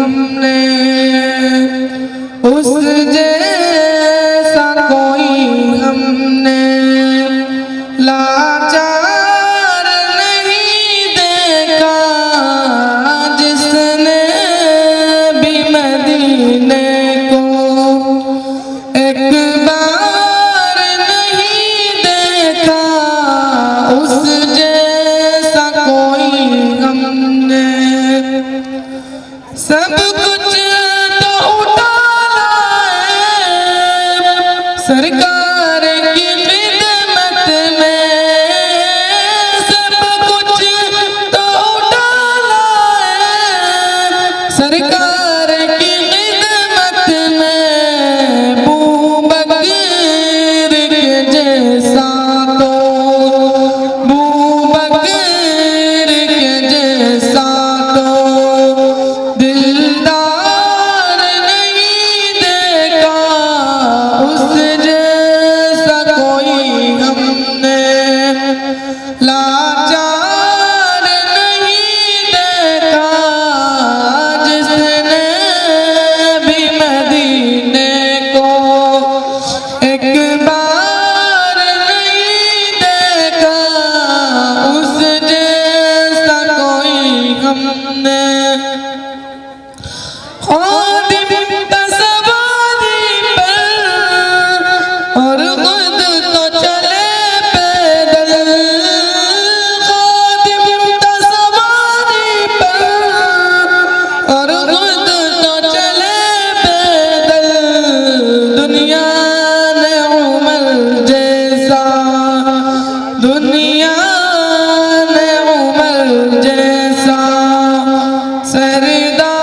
हमने उस जैसा कोई हमने लाचार नहीं देखा जिसने भी मदीने को एक बार नहीं देखा उस जैसा कोई हमने। सब कुछ तो उठा लाए सरकार की खिदमत में, सब कुछ तो उठा लाए सरकार की खिदमत में। बूबकर के जैसा तो बूबकर के जैसा तो दिलदार नहीं देखा उस जैसा कोई हमने लाचार नहीं देखा जिसने भी मदीने को एक बार नहीं देखा उस जैसा कोई हमने। खादिम तसवारी पर और खुद तो चले पैदल, खादिम तसवारी पर और खुद तो चले पैदल। दुनिया ने उमर जैसा, दुनिया ने उमर जैसा सरदार